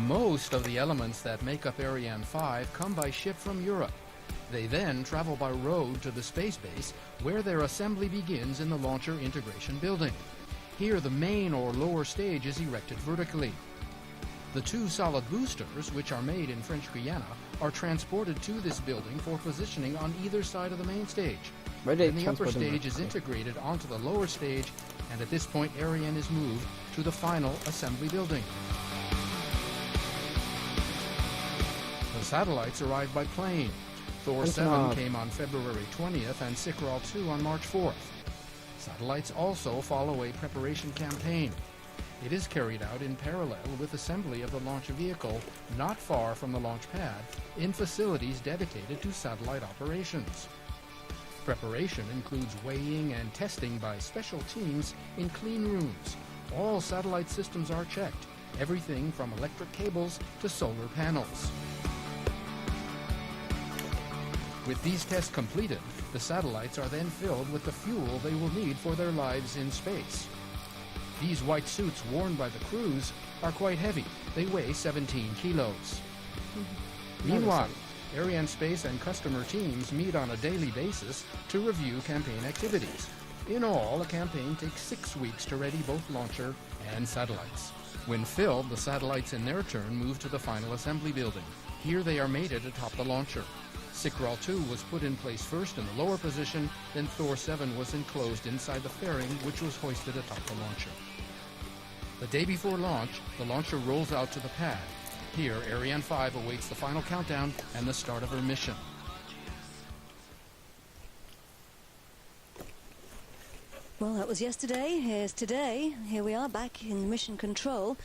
Most of the elements that make up Ariane-V come by ship from Europe. They then travel by road to the space base, where their assembly begins in the launcher integration building. Here, the main or lower stage is erected vertically. The two solid boosters, which are made in French Guiana, are transported to this building for positioning on either side of the main stage. Then the upper stage is integrated onto the lower stage, and at this point Ariane is moved to the final assembly building. The satellites arrived by plane. Thor-7 came on February 20th and Sicral-2 on March 4th. Satellites also follow a preparation campaign. It is carried out in parallel with assembly of the launch vehicle not far from the launch pad in facilities dedicated to satellite operations. Preparation includes weighing and testing by special teams in clean rooms. All satellite systems are checked, everything from electric cables to solar panels. With these tests completed, the satellites are then filled with the fuel they will need for their lives in space. These white suits worn by the crews are quite heavy. They weigh 17 kilos. Meanwhile, Arianespace and customer teams meet on a daily basis to review campaign activities. In all, a campaign takes 6 weeks to ready both launcher and satellites. When filled, the satellites in their turn move to the final assembly building. Here they are mated atop the launcher. Sicral-2 was put in place first in the lower position, then Thor-7 was enclosed inside the fairing, which was hoisted atop the launcher. The day before launch, the launcher rolls out to the pad. Here, Ariane-V awaits the final countdown and the start of her mission. Well, that was yesterday. Here's today. Here we are back in mission control.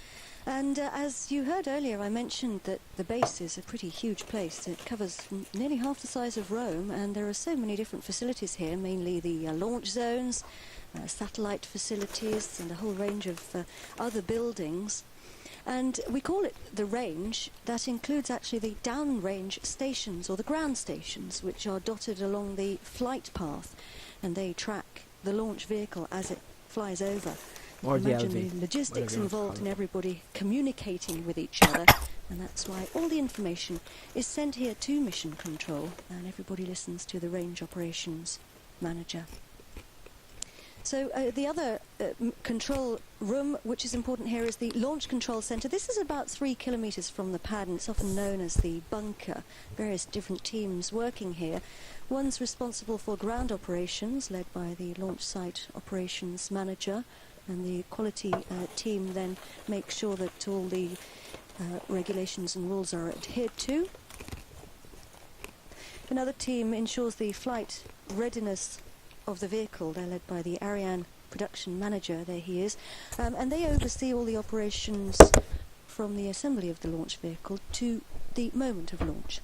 And as you heard earlier, I mentioned that the base is a pretty huge place. It covers nearly half the size of Rome, and there are so many different facilities here, mainly the launch zones, satellite facilities, and a whole range of other buildings. And we call it the range. That includes actually the downrange stations, or the ground stations, which are dotted along the flight path, and they track the launch vehicle as it flies over. Or imagine the the logistics involved in everybody communicating with each other, and that's why all the information is sent here to mission control, and everybody listens to the range operations manager. So the other control room, which is important here, is the launch control center. This is about 3 kilometers from the pad, and it's often known as the bunker. Various different teams working here. One's responsible for ground operations, led by the launch site operations manager, and the quality team then makes sure that all the regulations and rules are adhered to. Another team ensures the flight readiness of the vehicle. They're led by the Ariane production manager. There he is. And they oversee all the operations from the assembly of the launch vehicle to the moment of launch.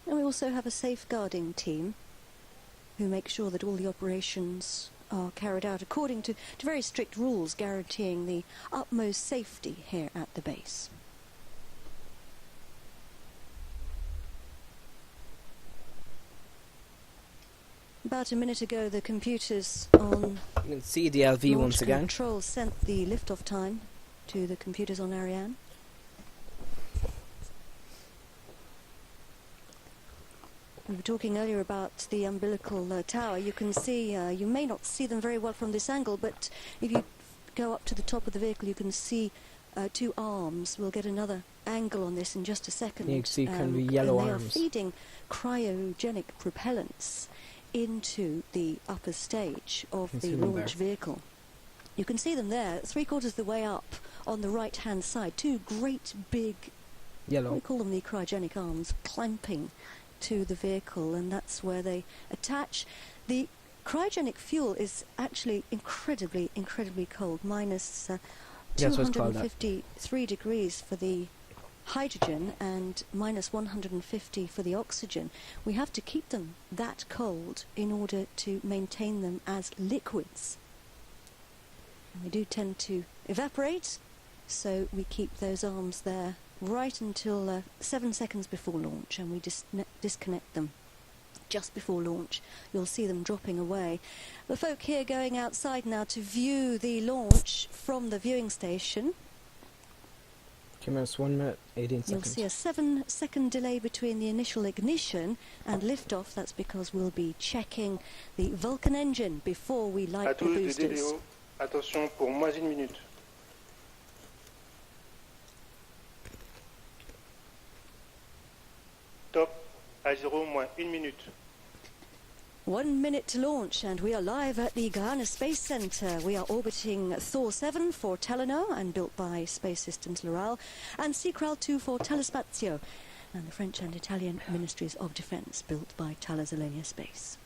And we also have a safeguarding team who make sure that all the operations are carried out according to very strict rules, guaranteeing the utmost safety here at the base. About a minute ago, the computers on You can see the LV once again. control sent the liftoff time to the computers on Ariane. We were talking earlier about the umbilical tower. You can see, you may not see them very well from this angle, but if you go up to the top of the vehicle, you can see 2 arms. We'll get another angle on this in just a second. You can see kind of yellow and they arms. are feeding cryogenic propellants into the upper stage of the launch vehicle. You can see them there, 3/4 of the way up on the right-hand side. 2 great big, Yellow. we call them the cryogenic arms, clamping to the vehicle, and that's where they attach. The cryogenic fuel is actually incredibly cold, minus 253 degrees for the hydrogen and minus 150 for the oxygen. We have to keep them that cold in order to maintain them as liquids. And they do tend to evaporate, so we keep those arms there right until 7 seconds before launch, and we disconnect them just before launch. You'll see them dropping away. The folk here going outside now to view the launch from the viewing station. Cameras 1 minute, 18 You'll seconds. see a 7-second delay between the initial ignition and liftoff. That's because we'll be checking the Vulcan engine before we À light the tous des boosters. DDO, attention pour moins une minute. Top, à 0 moins 1 minute. 1 minute to launch, and we are live at the Guyana Space Center. We are orbiting Thor-7 for Telenor and built by Space Systems Loral, and Sicral-2 for Telespazio, and the French and Italian Ministries of Defense, built by Thales Alenia Space.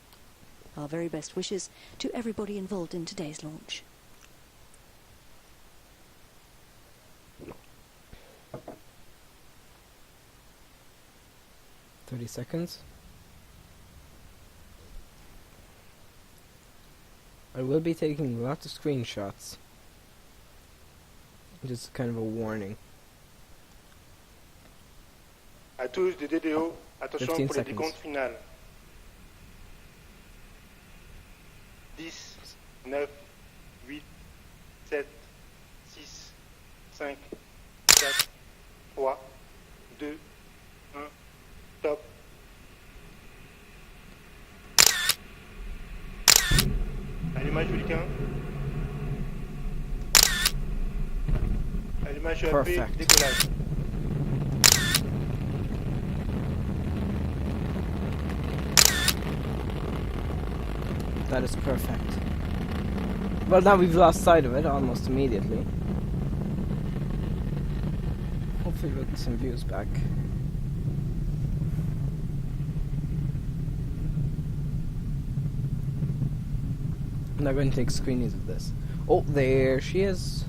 Our very best wishes to everybody involved in today's launch. .30 seconds. I will be taking lots of screenshots. Just kind of a warning. À tous des DDO, attention 15 pour les seconds. décomptes finales. 10, 9, 8, 7, 6, 5, 4, 3, 2, 1, top. Allumage Vulcain. Allumage EAP, Perfect. décollage. That is perfect. Well, now we've lost sight of it almost immediately. Hopefully we'll get some views back. I'm not going to take screenies of this. Oh, there she is.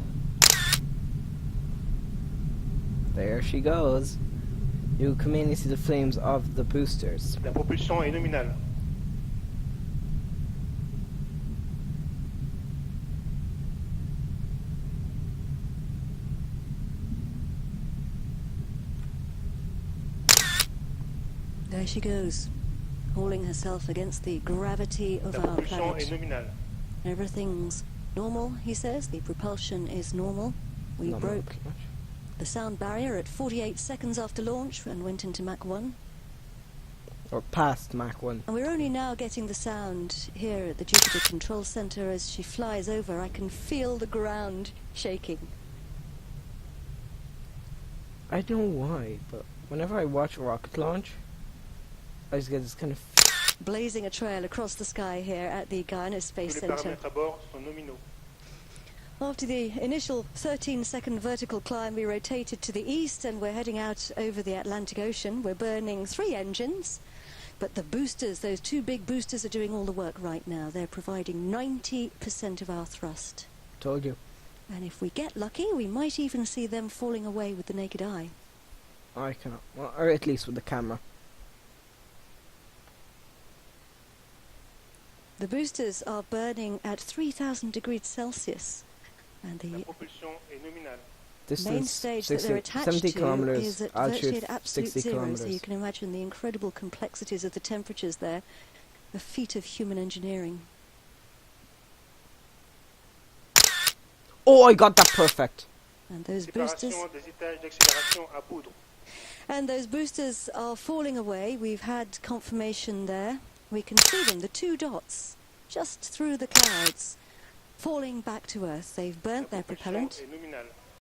There she goes. You can mainly see the flames of the boosters. La propulsion est nominale. There she goes, hauling herself against the gravity of La our propulsion est planet. nominale. Everything's normal, he says. The propulsion is normal. We Not broke pretty much. the sound barrier at 48 seconds after launch and went into Mach 1. Or past Mach 1. And we're only now getting the sound here at the Jupiter Control Center as she flies over. I can feel the ground shaking. I don't know why, but whenever I watch a rocket launch, I just get this kind of... Blazing a trail across the sky here at the Guyana Space Tous les Center. paramètres à bord sont nominaux. After the initial 13-second vertical climb, we rotated to the east and we're heading out over the Atlantic Ocean. We're burning 3 engines, but the boosters, those 2 big boosters, are doing all the work right now. They're providing 90% of our thrust. Told you. And if we get lucky, we might even see them falling away with the naked eye. I cannot. Well, or at least with the camera. The boosters are burning at 3,000 degrees Celsius. And La the propulsion est nominale. main Distance stage that 60, they're attached 70 to kilometers, is at altitude virtually at absolute 60 zero, kilometers. so you can imagine the incredible complexities of the temperatures there, a feat of human engineering. Oh, I got that perfect. And those boosters, Séparation des étages d'accélération à poudre. are falling away. We've had confirmation there. We can see them, the 2 dots, just through the clouds, falling back to Earth. They've burnt their La propulsion propellant. est nominale.